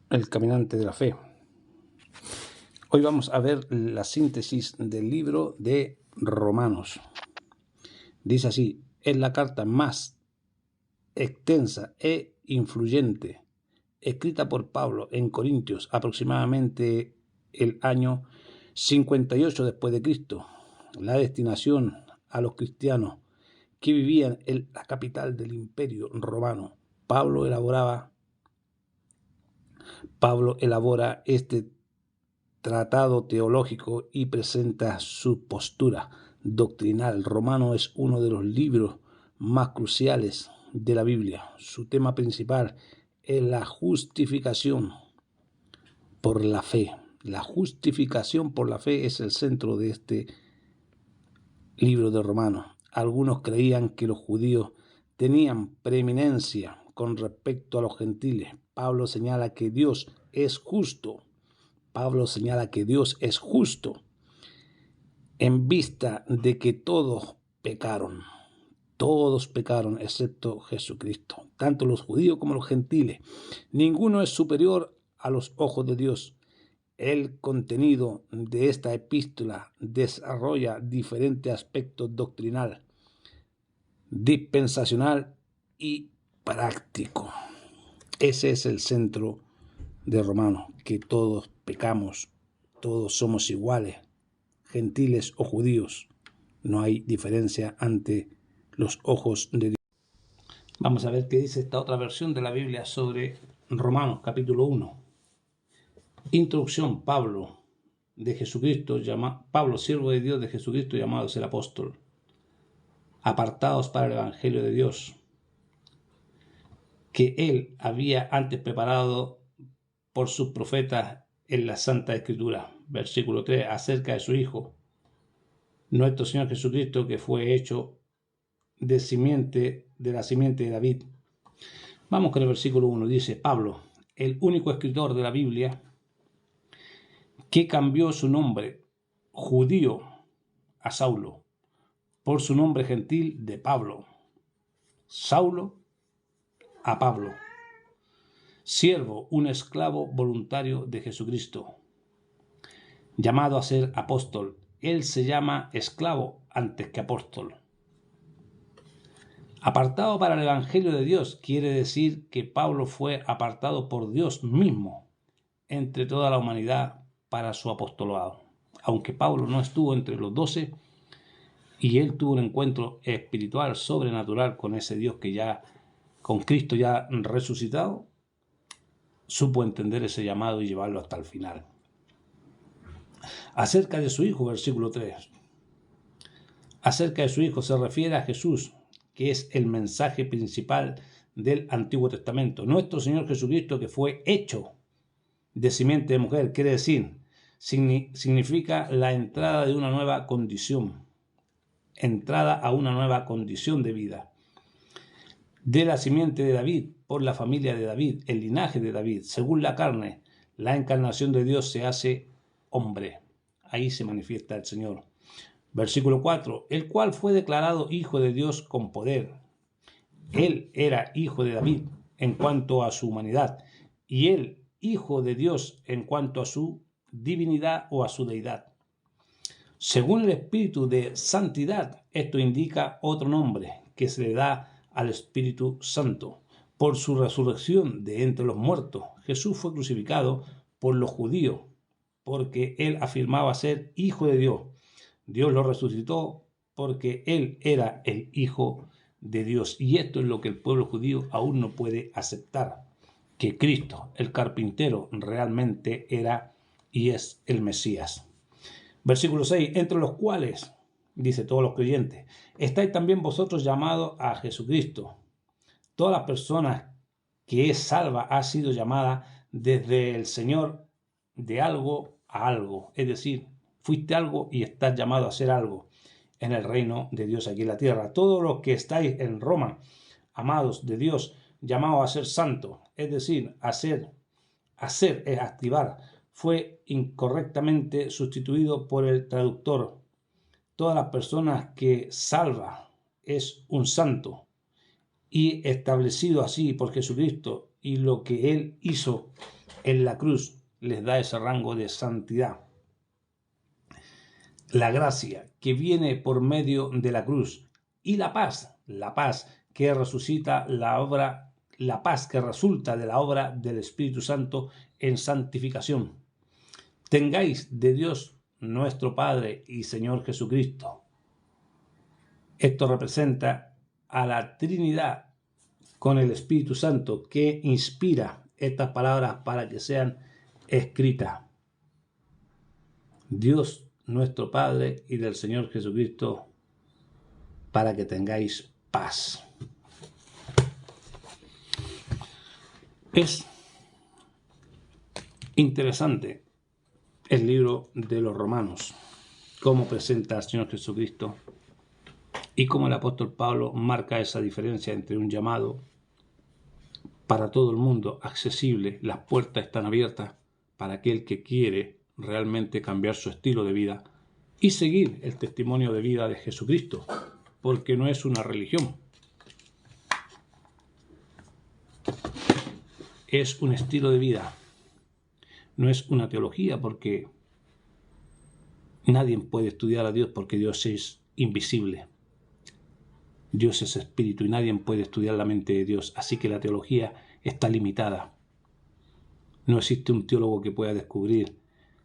el caminante de la fe. Hoy vamos a ver la síntesis del libro de Romanos. Dice así: es la carta más extensa e influyente escrita por Pablo en Corintios aproximadamente el año 58 después de Cristo. La destinación a los cristianos que vivían en la capital del Imperio Romano. Pablo elabora este tratado teológico y presenta su postura doctrinal. Romano es uno de los libros más cruciales de la Biblia. Su tema principal es la justificación por la fe. La justificación por la fe es el centro de este libro de Romanos. Algunos creían que los judíos tenían preeminencia con respecto a los gentiles. Pablo señala que Dios es justo. En vista de que todos pecaron excepto Jesucristo, tanto los judíos como los gentiles. Ninguno es superior a los ojos de Dios. El contenido de esta epístola desarrolla diferentes aspectos doctrinal, dispensacional y práctico. Ese es el centro de Romanos, que todos pecamos, todos somos iguales, gentiles o judíos. No hay diferencia ante los ojos de Dios. Vamos a ver qué dice esta otra versión de la Biblia sobre Romanos, capítulo 1. Introducción. Pablo, siervo de Dios de Jesucristo, llamado a ser apóstol. Apartados para el Evangelio de Dios, que él había antes preparado por sus profetas en la Santa Escritura. Versículo 3, acerca de su Hijo, nuestro Señor Jesucristo, que fue hecho de la simiente de David. Vamos con el versículo 1. Dice: Pablo, el único escritor de la Biblia que cambió su nombre judío a Saulo por su nombre gentil de Pablo. Saulo a Pablo. Siervo, un esclavo voluntario de Jesucristo, llamado a ser apóstol. Él se llama esclavo antes que apóstol. Apartado para el Evangelio de Dios quiere decir que Pablo fue apartado por Dios mismo entre toda la humanidad para su apostolado. Aunque Pablo no estuvo entre los 12 y él tuvo un encuentro espiritual sobrenatural con ese Dios que ya, con Cristo ya resucitado, supo entender ese llamado y llevarlo hasta el final. Acerca de su Hijo, versículo 3. Acerca de su Hijo se refiere a Jesús, que es el mensaje principal del Antiguo Testamento. Nuestro Señor Jesucristo, que fue hecho de simiente de mujer, quiere decir, significa la entrada de una nueva condición, entrada a una nueva condición de vida. De la simiente de David, por la familia de David, el linaje de David, según la carne, la encarnación de Dios se hace hombre. Ahí se manifiesta el Señor. Versículo 4, el cual fue declarado Hijo de Dios con poder. Él era hijo de David en cuanto a su humanidad, y él hijo de Dios en cuanto a su divinidad o a su deidad. Según el Espíritu de Santidad, esto indica otro nombre que se le da al Espíritu Santo. Por su resurrección de entre los muertos, Jesús fue crucificado por los judíos, porque él afirmaba ser Hijo de Dios. Dios lo resucitó porque él era el Hijo de Dios. Y esto es lo que el pueblo judío aún no puede aceptar, que Cristo, el carpintero, realmente era y es el Mesías. Versículo 6, entre los cuales, dice todos los creyentes, estáis también vosotros llamados a Jesucristo. Todas las personas que es salva ha sido llamada desde el Señor de algo a algo, es decir, fuiste algo y estás llamado a ser algo en el reino de Dios aquí en la tierra. Todos los que estáis en Roma, amados de Dios, llamados a ser santos, es decir, hacer es activar, fue incorrectamente sustituido por el traductor. Todas las personas que salva es un santo y establecido así por Jesucristo y lo que él hizo en la cruz les da ese rango de santidad. La gracia que viene por medio de la cruz y la paz que resucita la paz que resulta de la obra del Espíritu Santo en santificación. Tengáis de Dios nuestro Padre y Señor Jesucristo. Esto representa a la Trinidad con el Espíritu Santo que inspira estas palabras para que sean escritas. Dios nuestro Padre y del Señor Jesucristo, para que tengáis paz. Es interesante el libro de los Romanos, cómo presenta al Señor Jesucristo y cómo el apóstol Pablo marca esa diferencia entre un llamado para todo el mundo accesible. Las puertas están abiertas para aquel que quiere realmente cambiar su estilo de vida y seguir el testimonio de vida de Jesucristo, porque no es una religión, es un estilo de vida, no es una teología, porque nadie puede estudiar a Dios porque Dios es invisible. Dios es espíritu y nadie puede estudiar la mente de Dios, así que la teología está limitada. No existe un teólogo que pueda descubrir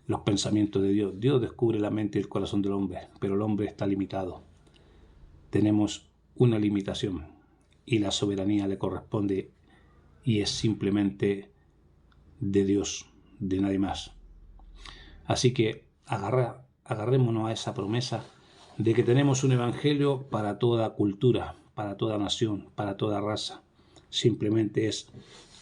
los pensamientos de Dios. Dios descubre la mente y el corazón del hombre, pero el hombre está limitado. Tenemos una limitación y la soberanía le corresponde y es simplemente de Dios, de nadie más. Así que agarrémonos a esa promesa de que tenemos un evangelio para toda cultura, para toda nación, para toda raza. Simplemente es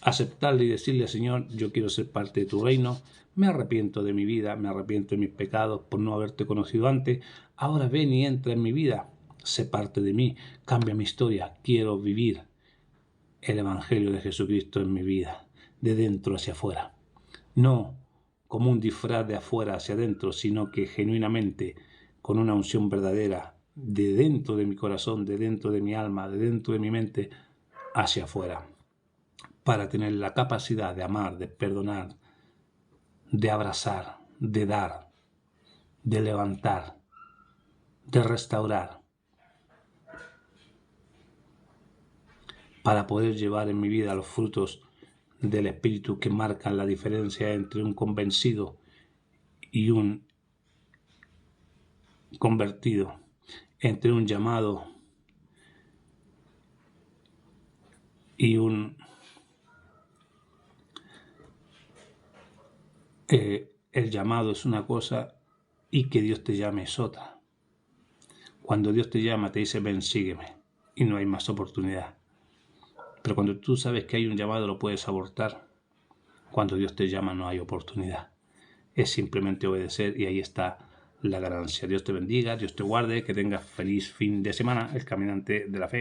aceptarle y decirle: Señor, yo quiero ser parte de tu reino, me arrepiento de mi vida, me arrepiento de mis pecados por no haberte conocido antes, ahora ven y entra en mi vida, sé parte de mí, cambia mi historia, quiero vivir el evangelio de Jesucristo en mi vida, de dentro hacia afuera, no como un disfraz de afuera hacia adentro, sino que genuinamente, con una unción verdadera, de dentro de mi corazón, de dentro de mi alma, de dentro de mi mente, hacia afuera, para tener la capacidad de amar, de perdonar, de abrazar, de dar, de levantar, de restaurar, para poder llevar en mi vida los frutos del Espíritu que marcan la diferencia entre un convencido y un convertido, entre un llamado y el llamado es una cosa y que Dios te llame es otra. Cuando Dios te llama te dice: ven, sígueme, y no hay más oportunidad. Pero cuando tú sabes que hay un llamado lo puedes abortar. Cuando Dios te llama no hay oportunidad. Es simplemente obedecer y ahí está la ganancia. Dios te bendiga, Dios te guarde, que tengas feliz fin de semana, el caminante de la fe.